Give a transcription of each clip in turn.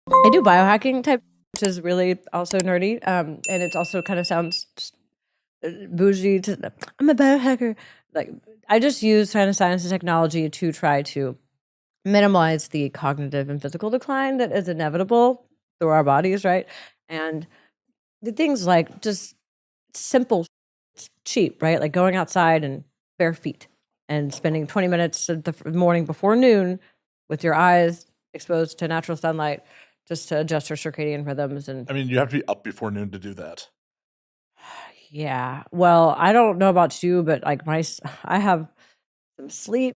I do biohacking type, which is really also nerdy. And it also kind of sounds bougie to, I'm a biohacker. Like, I just use kind of science and technology to try to minimize the cognitive and physical decline that is inevitable through our bodies, right? And the things like just simple, cheap, right? Like going outside and bare feet and spending 20 minutes of the morning before noon with your eyes exposed to natural sunlight just to adjust your circadian rhythms. And I mean, you have to be up before noon to do that. yeah, well, I don't know about you, but like I have some sleep.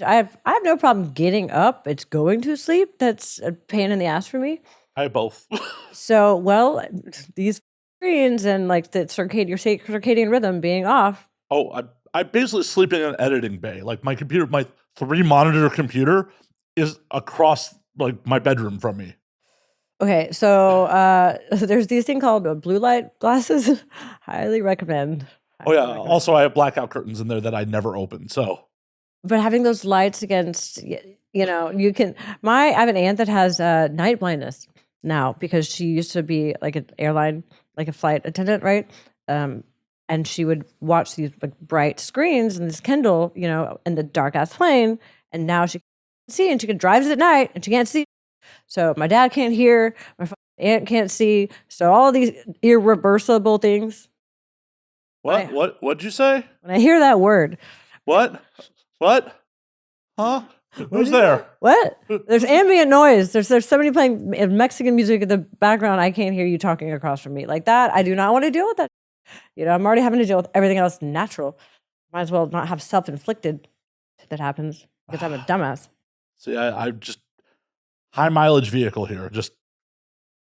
I have no problem getting up. It's going to sleep that's a pain in the ass for me. I have both. So, well, these screens and like the circadian rhythm being off. Oh, I basically sleep in an editing bay. Like my computer, my 3 monitor computer is across like my bedroom from me. Okay, so there's these thing called blue light glasses. Highly recommend. Oh yeah. Highly recommend. Also, I have blackout curtains in there that I never open. So But having those lights against, you can. I have an aunt that has night blindness now because she used to be like an airline, like a flight attendant, right? And she would watch these like bright screens and this Kindle, in the dark ass plane, and now she can see and she can drive at night and she can't see. So my dad can't hear, my aunt can't see. So all these irreversible things. what? What'd you say? When I hear that word, What? What? Huh? Who's you there? What? There's ambient noise. There's somebody playing Mexican music in the background. I can't hear you talking across from me like that. I do not want to deal with that. I'm already having to deal with everything else natural. Might as well not have self-inflicted that happens because I'm a dumbass. See, I'm just high mileage vehicle here. Just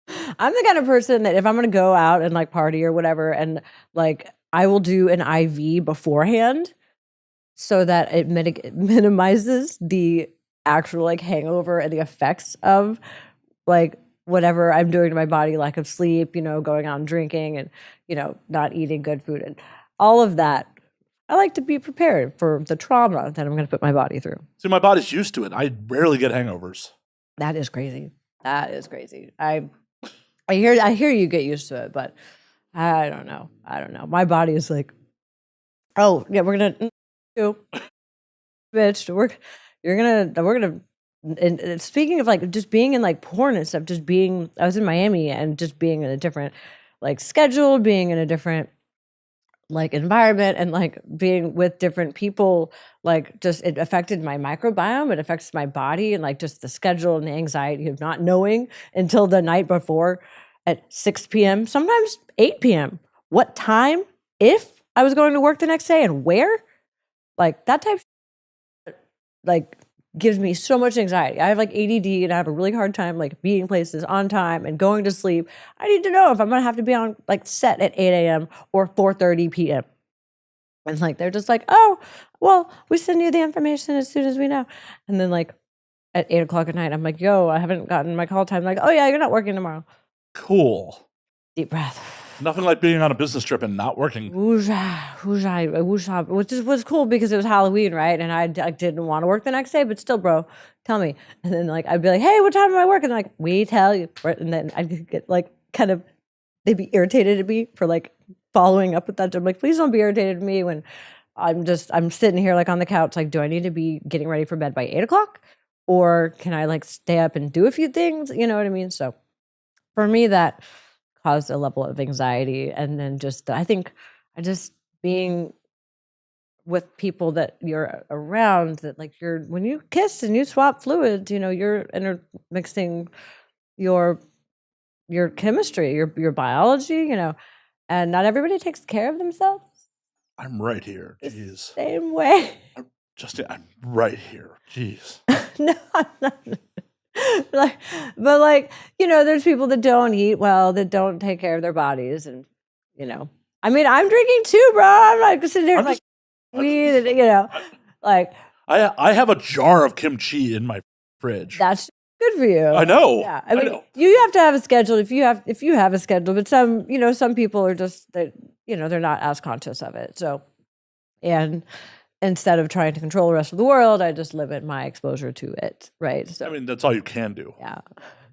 I'm the kind of person that if I'm going to go out and like party or whatever, and like I will do an IV beforehand so that it minimizes the actual like hangover and the effects of like whatever I'm doing to my body, lack of sleep, going out and drinking and, not eating good food and all of that. I like to be prepared for the trauma that I'm going to put my body through. see, my body's used to it. I rarely get hangovers. That is crazy. That is crazy. I hear you get used to it, but I don't know. My body is like, oh yeah, we're gonna do, bitch. We're gonna. And speaking of like just being in like porn and stuff, just being, I was in Miami and just being in a different like schedule, being in a different like environment and like being with different people, like just it affected my microbiome, it affects my body and like just the schedule and the anxiety of not knowing until the night before at 6 p.m., sometimes 8 p.m. what time, if I was going to work the next day and where, like that type like gives me so much anxiety. I have like ADD and I have a really hard time like being places on time and going to sleep. I need to know if I'm gonna have to be on like set at 8 a.m. or 4:30 p.m. And like they're just like, oh, well, we send you the information as soon as we know. And then like at 8 o'clock at night, I'm like, yo, I haven't gotten my call time. Like, oh yeah, you're not working tomorrow. Cool. Deep breath. Nothing like being on a business trip and not working. Woosha, which was cool because it was Halloween, right? And I didn't want to work the next day, but still, bro, tell me. And then like I'd be like, hey, what time am I working? And like, we tell you. And then I'd get like kind of, they'd be irritated at me for like following up with that. I'm like, please don't be irritated at me when I'm sitting here like on the couch. Like, do I need to be getting ready for bed by 8 o'clock? Or can I like stay up and do a few things? You know what I mean? So for me, that caused a level of anxiety. And then I think I just being with people that you're around that like when you kiss and you swap fluids, you're intermixing your chemistry, your biology, and not everybody takes care of themselves I'm right here. the Jeez. same way. Justine, I'm right here. Jeez. No, I'm not. Like, but like, there's people that don't eat well, that don't take care of their bodies, and I mean, I'm drinking too, bro. I'm like sitting there like weed, and like I have a jar of kimchi in my fridge. that's good for you. I know. Yeah, I mean, know. you have to have a schedule if you have a schedule, but some people are just that they're not as conscious of it. So, and instead of trying to control the rest of the world, I just limit my exposure to it. Right. So I mean, that's all you can do. yeah.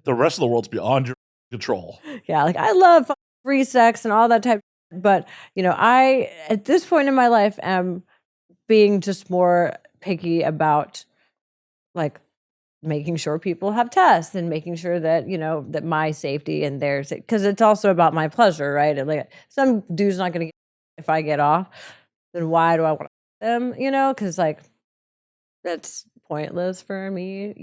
the rest of the world's beyond your control. Yeah, like I love free sex and all that type, but I at this point in my life am being just more picky about like making sure people have tests and making sure that that my safety and theirs, because it's also about my pleasure, right? And like some dude's not gonna get if I get off, then why do I want them? Because like that's pointless for me.